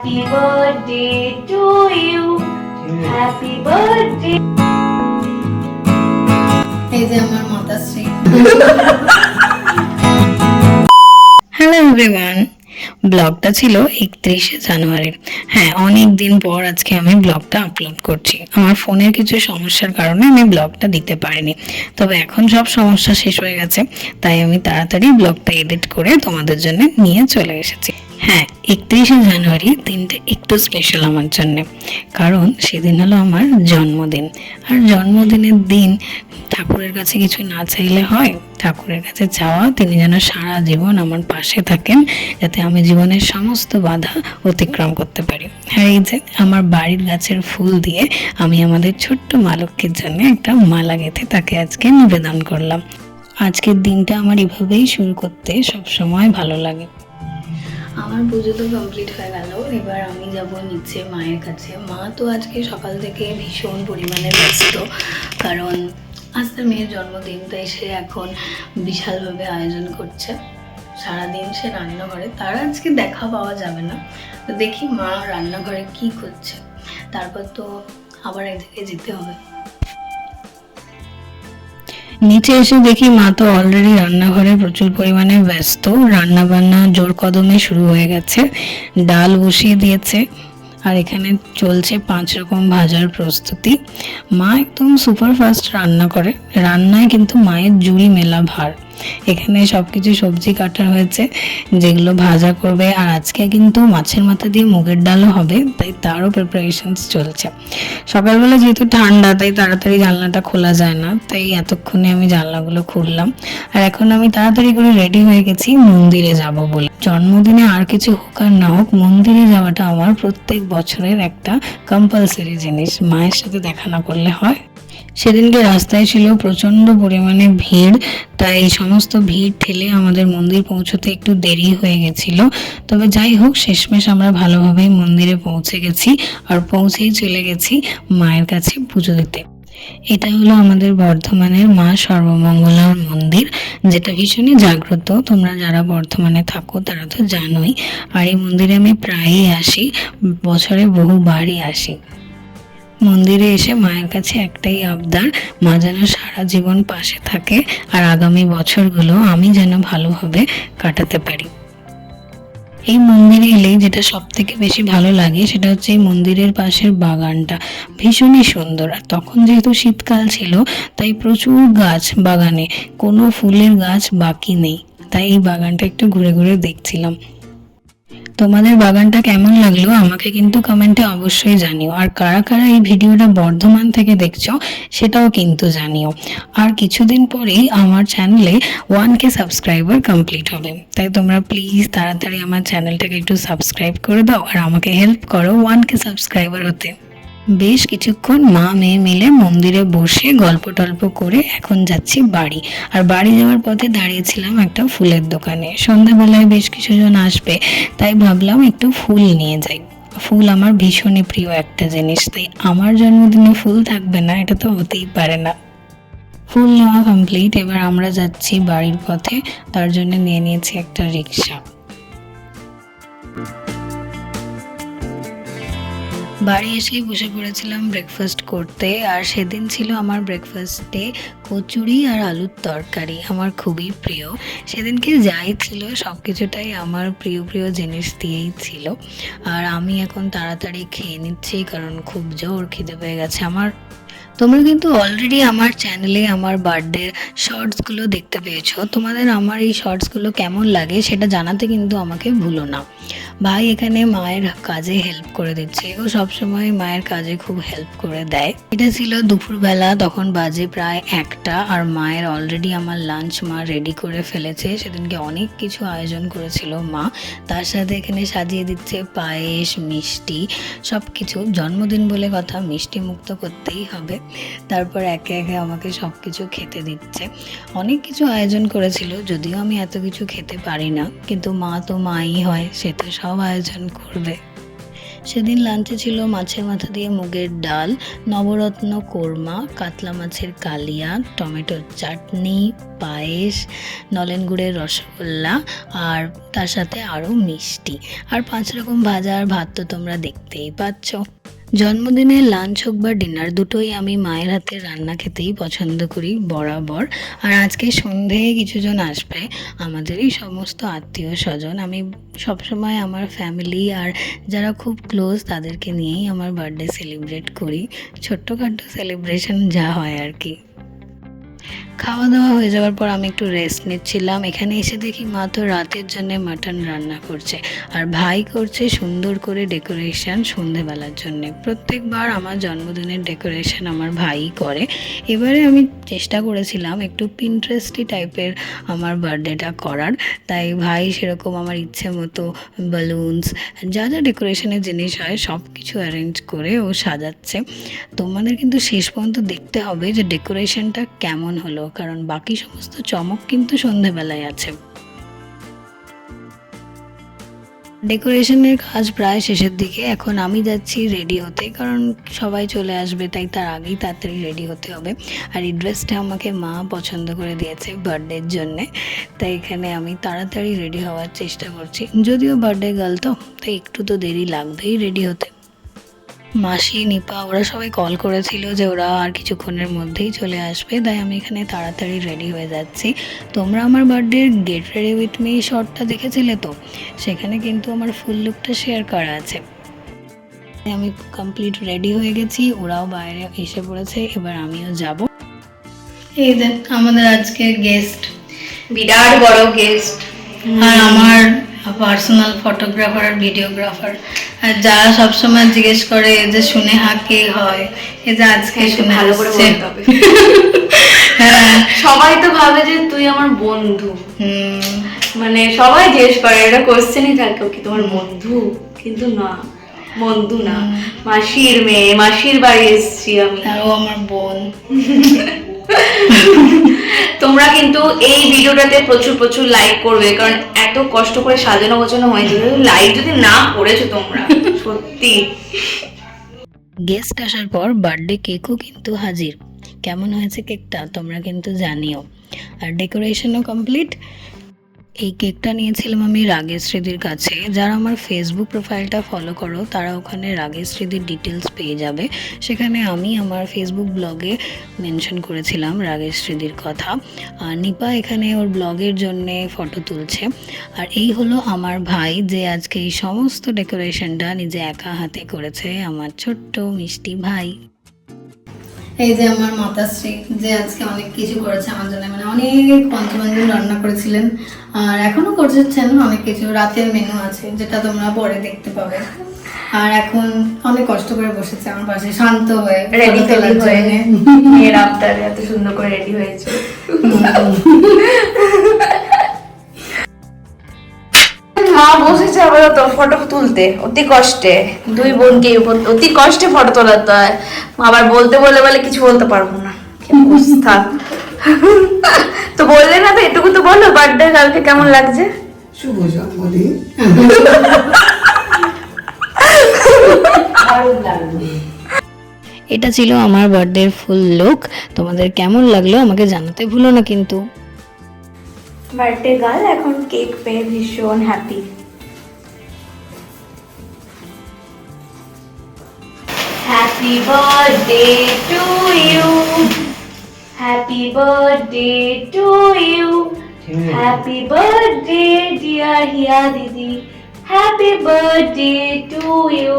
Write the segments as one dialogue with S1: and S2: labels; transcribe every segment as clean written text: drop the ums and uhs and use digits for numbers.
S1: Happy birthday to you. Happy birthday.
S2: এই যে আমার মাতাশ্রী। হ্যালো এভরিওয়ান, ব্লগটা ছিল 31শে জানুয়ারির। হ্যাঁ, অনেক দিন পর আজকে আমি ব্লগটা আপলোড করছি। আমার ফোনের কিছু সমস্যার কারণে আমি ব্লগটা দিতে পারিনি, তবে এখন সব সমস্যা শেষ হয়ে গেছে, তাই আমি তাড়াতাড়ি ব্লগটা এডিট করে তোমাদের জন্য নিয়ে চলে এসেছি। হ্যাঁ, 31শে জানুয়ারি দিনটা একটু স্পেশাল আমার জন্য, কারণ সেদিন হলো আমার জন্মদিন। আর জন্মদিনের দিন ঠাকুরের কাছে কিছু না চাইলে হয়? ঠাকুরের কাছে চাওয়া তিনি যেন সারা জীবন আমার পাশে থাকেন, যাতে আমি জীবনের সমস্ত বাধা অতিক্রম করতে পারি। আর এই যে আমার বাড়ির গাছের ফুল দিয়ে আমি আমাদের ছোট্ট মালক্ষীর জন্য একটা মালা গেঁথে তাকে আজকে নিবেদন করলাম। আজকের দিনটা আমার এভাবেই শুরু করতে সবসময় ভালো লাগে। আমার পুজো তো কমপ্লিট হয়ে গেল, এবার আমি যাব নিচে মায়ের কাছে। মা তো আজকে সকাল থেকে ভীষণ পরিমাণে ব্যস্ত, কারণ আজ তার মেয়ের জন্মদিন, তাই সে এখন বিশালভাবে আয়োজন করছে। সারাদিন সে রান্নাঘরে, তার আজকে দেখা পাওয়া যাবে না। তো দেখি মা রান্নাঘরে কি করছে, তারপর তো আবার একদিকে যেতে হবে। নিচে এসে দেখি মা তো অলরেডি রান্নাঘরে প্রচুর পরিমাণে ব্যস্ত। রান্না বান্না জোর কদমে শুরু হয়ে গেছে, ডাল বসিয়ে দিয়েছে, আর এখানে চলছে 5 রকম ভাজার প্রস্তুতি। মা একদম সুপারফাস্ট রান্না করে, রান্নায় কিন্তু মায়ের জুড়ি মেলা ভার। এখানে সবকিছু সবজি কাটা হয়েছে, যেগুলো ভাজা করবে। আর আজকে কিন্তু মাছের মাথা দিয়ে মুগের ডালও হবে, তাই তারও প্রিপারেশনস চলছে। সকালবেলা যেহেতু ঠান্ডা, তাই তাড়াতাড়ি জানলাটা খোলা যায় না, তাই এতক্ষণে আমি জানলাগুলো খুললাম। আর এখন আমি তাড়াতাড়ি করে রেডি হয়ে গেছি মন্দিরে যাব বলে। জন্মদিনে আর কিছু হোক আর না হোক, মন্দিরে যাওয়াটা আমার প্রত্যেক বছরের একটা কম্পালসারি জিনিস। মায়ের সাথে দেখা না করলে হয়? সেদিনকে রাস্তায় ছিল প্রচণ্ড পরিমাণে ভিড়, তাই সমস্ত ভিড় ঠেলে আমাদের মন্দির পৌঁছতে একটু দেরি হয়ে গেছিল। তবে যাই হোক, শেষমেশ আমরা ভালোভাবেই মন্দিরে পৌঁছে গেছি, আর পৌঁছেই চলে গেছি মায়ের কাছে পুজো দিতে। এটা হলো আমাদের বর্ধমানের মা সর্বমঙ্গলার মন্দির, যেটা ভীষণই জাগ্রত। তোমরা যারা বর্ধমানে থাকো তারা তো জানোই। আর এই মন্দিরে আমি প্রায়ই আসি, বছরে বহুবারই আসি। মন্দিরে এসে মায়ের কাছে একটাই আবদার, মা যেন সারা জীবন পাশে থাকে, আর আগামী বছরগুলো আমি যেন ভালোভাবে কাটাতে পারি। এই মন্দিরে এলেই যেটা সব থেকে বেশি ভালো লাগে সেটা হচ্ছে এই মন্দিরের পাশের বাগানটা ভীষণই সুন্দর। আর তখন যেহেতু শীতকাল ছিল, তাই প্রচুর গাছ বাগানে, কোনো ফুলের গাছ বাকি নেই। তাই এই বাগানটা একটু ঘুরে ঘুরে দেখছিলাম। তোমাদের বাগানটা কেমন লাগলো আমাকে কিন্তু কমেন্টে অবশ্যই জানিও। আর কারা কারা এই ভিডিওটা বর্ধমান থেকে দেখছো সেটাও কিন্তু জানিও। আর কিছুদিন পরেই আমার চ্যানেলে 1K সাবস্ক্রাইবার কমপ্লিট হবে, তাই তোমরা প্লিজ তাড়াতাড়ি আমার চ্যানেলটাকে একটু সাবস্ক্রাইব করে দাও, আর আমাকে হেল্প করো 1K সাবস্ক্রাইবার হতে। বেশ কিছুক্ষণ মা মেয়ে মিলে মন্দিরে বসে গল্প টল্প করে এখন যাচ্ছি বাড়ি। আর বাড়ি যাওয়ার পথে দাঁড়িয়েছিলাম একটা ফুলের দোকানে। সন্ধ্যাবেলায় বেশ কিছুজন আসবে, তাই ভাবলাম একটু ফুল নিয়ে যাই। ফুল আমার ভীষণই প্রিয় একটা জিনিস, তাই আমার জন্মদিনে ফুল থাকবে না এটা তো হতেই পারে না। ফুল নেওয়া কমপ্লিট, এবার আমরা যাচ্ছি বাড়ির পথে। তার জন্য নিয়ে নিয়েছি একটা রিক্সা। বাড়ি এসেই বসে পড়েছিলাম ব্রেকফাস্ট করতে। আর সেদিন ছিল আমার ব্রেকফাস্টে কচুরি আর আলুর তরকারি, আমার খুবই প্রিয়। সেদিনকে যাই ছিল সব কিছুটাই আমার প্রিয় প্রিয় জিনিস দিয়েই ছিল। আর আমি এখন তাড়াতাড়ি খেয়ে নিচ্ছি, কারণ খুব জোর খিদে পেয়ে গেছে আমার। তোমরা কিন্তু অলরেডি আমার চ্যানেলে আমার বার্থডে শর্টসগুলো দেখতে পেয়েছো। তোমাদের আমার এই শর্টসগুলো কেমন লাগে সেটা জানাতে কিন্তু আমাকে ভুলো না। ভাই এখানে মায়ের কাজে হেল্প করে দিচ্ছে, ও সবসময় মায়ের কাজে খুব হেল্প করে দেয়। এটা ছিল দুপুরবেলা, তখন বাজে প্রায় 1টা। আর মায়ের অলরেডি আমার লাঞ্চ মা রেডি করে ফেলেছে। সেদিনকে অনেক কিছু আয়োজন করেছিল মা, তার সাথে এখানে সাজিয়ে দিচ্ছে পায়েস, মিষ্টি, সব কিছু। জন্মদিন বলে কথা, মিষ্টি মুক্ত করতেই হবে। তারপর একে একে আমাকে সব কিছু খেতে দিচ্ছে। অনেক কিছু আয়োজন করেছিল, যদিও আমি এত কিছু খেতে পারি না, কিন্তু মা তো মাই হয়, সে তো সব আয়োজন করবে। সেদিন লাঞ্চে ছিল মাছের মাথা দিয়ে মুগের ডাল, নবরত্ন কোরমা, কাতলা মাছের কালিয়া, টমেটোর চাটনি, পায়েস, নলেন গুড়ের রসগোল্লা আর তার সাথে আরও মিষ্টি আর 5 রকম ভাজা আর ভাত তো তোমরা দেখতেই পাচ্ছ। জন্মদিনে লাঞ্চ হোক বা ডিনার দুটোই আমি মায়ের হাতের রান্না খেতেই পছন্দ করি বরাবর। আর আজকে সন্ধেয় কিছুজন আসবে, আমাদেরই সমস্ত আত্মীয় স্বজন। আমি সবসময় আমার ফ্যামিলি আর যারা খুব ক্লোজ তাদেরকে নিয়েই আমার বার্থডে সেলিব্রেট করি, ছোট্টখাটো সেলিব্রেশন যা হয় আর কি। খাওয়া দাওয়া হয়ে যাওয়ার পর আমি একটু রেস্ট নিচ্ছিলাম। এখানে এসে দেখি মা তো রাতের জন্য মাটন রান্না করছে আর ভাই করছে সুন্দর করে ডেকোরেশন সন্ধেবেলার জন্য। প্রত্যেকবার আমার জন্মদিনের ডেকোরেশন আমার ভাইই করে। এবারে আমি চেষ্টা করেছিলাম একটু পিন্টারেস্টি টাইপের আমার বার্থডেটা করার, তাই ভাই সেরকম আমার ইচ্ছে মতো বালুনস যা যা ডেকোরেশনের জিনিস হয় সব কিছু অ্যারেঞ্জ করে ও সাজাচ্ছে। তোমাদের কিন্তু শেষ পর্যন্ত দেখতে হবে যে ডেকোরেশনটা কেমন হলো, কারণ বাকি সমস্ত চমক কিন্তু সন্ধেবেলায় আছে। ডেকোরেশনের কাজ প্রায় শেষের দিকে, এখন আমি যাচ্ছি রেডি হতে, কারণ সবাই চলে আসবে তাই তার আগেই তাড়াতাড়ি রেডি হতে হবে। আর এই ড্রেসটা আমাকে মা পছন্দ করে দিয়েছে বার্থডের জন্যে, তাই এখানে আমি তাড়াতাড়ি রেডি হওয়ার চেষ্টা করছি। যদিও বার্থডে গার্ল তো, তাই একটু তো দেরি লাগবেই রেডি হতে। মাসি, নিপা ওরা সবাই কল করেছিল যে ওরা আর কিছুক্ষণের মধ্যেই চলে আসবে, তাই আমি এখানে তাড়াতাড়ি রেডি হয়ে যাচ্ছি। তোমরা আমার বার্থডের গেট রেডি উইথ মি শর্টটা দেখেছিলে তো, সেখানে কিন্তু আমার ফুল লুকটা শেয়ার করা আছে। আমি কমপ্লিট রেডি হয়ে গেছি, ওরাও বাইরে এসে পড়েছে, এবার আমিও যাব। এই যে আমাদের আজকের গেস্ট,
S1: বিরাট বড় গেস্ট।
S2: আর আমার পার্সোনাল ফটোগ্রাফার আর ভিডিওগ্রাফার। আর যারা সবসময় জিজ্ঞেস করে যে শুনে কে হয়, এই যে আজকে শুনে
S1: ভালো করে
S2: আসছে।
S1: বলতে হবে।
S2: হ্যাঁ,
S1: সবাই তো ভাবে যে তুই আমার বন্ধু,
S2: হুম,
S1: মানে সবাই জিজ্ঞেস করে, এটা কোশ্চেনই থাকে কি তোমার বন্ধু, কিন্তু না, বন্ধু না, মাসির মেয়ে, মাসির বাড়ি এসেছি আমি।
S2: আর ও আমার বোন।
S1: তোমরা কিন্তু এই ভিডিওটাতে প্রচুর প্রচুর লাইক করবে, কারণ এত কষ্ট করে সাজানো গোছানো হয়েছে, লাইক যদি না করেছো তোমরা সত্যি।
S2: গেস্ট আসার পর বার্থডে কেকও কিন্তু হাজির। কেমন হয়েছে কেকটা তোমরা কিন্তু জানিও। আর ডেকোরেশনও কমপ্লিট। এই কেকটা নিয়েছিলাম আমি রাগেশ স্মৃতির কাছে। যারা আমার ফেসবুক প্রোফাইলটা ফলো করো তারা ওখানে রাগেশ স্মৃতির ডিটেলস পেয়ে যাবে। সেখানে আমি আমার ফেসবুক ব্লগে মেনশন করেছিলাম রাগেশ স্মৃতির কথা। আর নিপা এখানে ওর ব্লগের জন্যে ফটো তুলছে। আর এই হলো আমার ভাই, যে আজকে এই সমস্ত ডেকোরেশনটা নিজে একা হাতে করেছে, আমার ছোট্ট মিষ্টি ভাই। এই যে আমার মাতাশ্রী, যে আজকে অনেক কিছু করেছে আমার জন্য, মানে অনেক পঞ্চব্যঞ্জন রান্না করেছিলেন আর এখনো করছেন অনেক কিছু। রাতের মেনু আছে যেটা তোমরা পরে দেখতে পাবে। আর এখন অনেক কষ্ট করে বসেছে আমার পাশে শান্ত হয়ে,
S1: রেডি হয়ে মেয়ের আবদারে এত সুন্দর করে রেডি হয়েছে। মা বসেছে আবার তো ফটো তুলতে, অতি কষ্টে, দুই বোনকে অতি কষ্টে ফটো তোলাতে হয়। আবার বলতে বলে কিছু বলতে পারবো না, কি অবস্থা। তো বললে না, তো এটুকু তো বলো বার্থডে কালকে কেমন লাগছে।
S3: শুভ জন্মদিন।
S2: এটা ছিল আমার বার্থডের ফুল লুক। তোমাদের কেমন লাগলো আমাকে জানাতে ভুলো না কিন্তু।
S1: বার্থডে গার্ল এখন কেক পেয়ে ভীষণ happy. Happy birthday to you, happy birthday to you, happy birthday dear Hiya দিদি, happy birthday to you.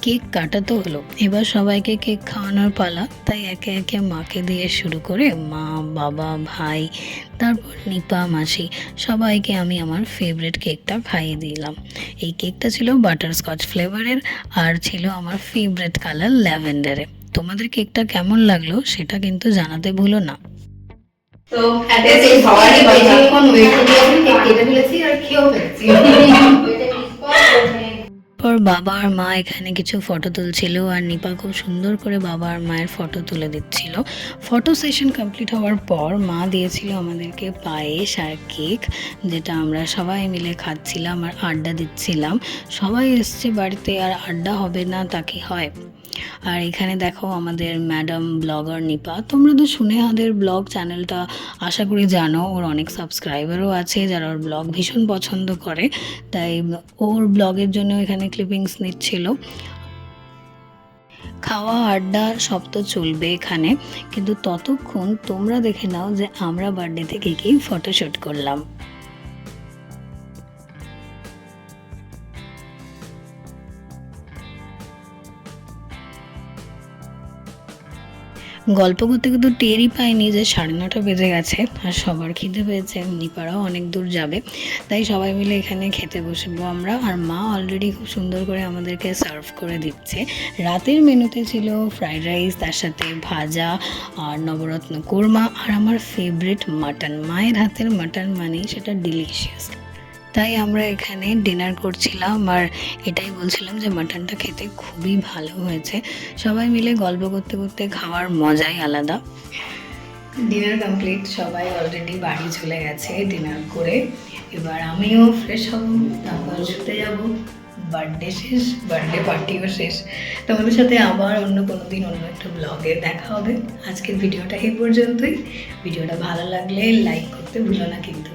S2: Cake কাটা তো হলো, এবার সবাইকে কেক খাওয়ানোর পালা। তাই একে একে মাকে দিয়ে শুরু করে মা, বাবা, ভাই, তারপর নিপা, মাসি, সবাইকে আমি আমার ফেভারিট কেকটা খাইয়ে দিলাম। এই কেকটা ছিল বাটারস্কচ ফ্লেভারের আর ছিল আমার ফেভারিট কালার ল্যাভেন্ডারে। তোমাদের কেকটা কেমন লাগলো সেটা কিন্তু জানাতে ভুলো না।
S1: তো হওয়ারই কথা।
S2: পর তারপর বাবা আর মা এখানে কিছু ফটো তুলছিল আর নিপা খুব সুন্দর করে বাবা আর মায়ের ফটো তুলে দিচ্ছিল। ফটো সেশন কমপ্লিট হওয়ার পর মা দিয়েছিল আমাদেরকে পায়েস আর কেক, যেটা আমরা সবাই মিলে খাচ্ছিলাম আর আড্ডা দিচ্ছিলাম। সবাই এসছে বাড়িতে, আর আড্ডা হবে না তা কি হয়। আর এখানে দেখো আমাদের ম্যাডাম ব্লগার নিপা। তোমরা তো সুনেহাদের ব্লগ চ্যানেলটা আশা করি জানো, ওর অনেক সাবস্ক্রাইবারও আছে যারা ওর ব্লগ ভীষণ পছন্দ করে, তাই ওর ব্লগের জন্য এখানে ক্লিপিংস নিচ্ছিল। খাওয়া আড্ডা সব তো চলবে এখানে, কিন্তু ততক্ষণ তোমরা দেখে নাও যে আমরা বার্থডেতে কী কী ফটোশ্যুট করলাম। গল্প করতে কিন্তু টেরই পাইনি যে 9:30 বেজে গেছে, আর সবার খিদে পেয়েছে, নিপাড়াও অনেক দূর যাবে, তাই সবাই মিলে এখানে খেতে বসবো আমরা। আর মা অলরেডি খুব সুন্দর করে আমাদেরকে সার্ভ করে দিচ্ছে। রাতের মেনুতে ছিল ফ্রাইড রাইস, তার সাথে ভাজা আর নবরত্ন কোরমা, আর আমার ফেভারিট মাটন। মায়ের হাতের মাটন মানেই সেটা ডিলিশিয়াস, তাই আমরা এখানে ডিনার করছিলাম আর এটাই বলছিলাম যে মাটনটা খেতে খুবই ভালো হয়েছে। সবাই মিলে গল্প করতে করতে খাওয়ার মজাই আলাদা। ডিনার কমপ্লিট, সবাই অলরেডি বাড়ি চলে গেছে ডিনার করে। এবার আমিও ফ্রেশ হব, তারপর শুতে যাব। বার্থডে শেষ, বার্থডে পার্টিও শেষ। তোমাদের সাথে আবার অন্য কোনো দিন অন্য একটা ব্লগে দেখা হবে। আজকের ভিডিওটা এই পর্যন্তই। ভিডিওটা ভালো লাগলে লাইক করতে ভুলো না কিন্তু।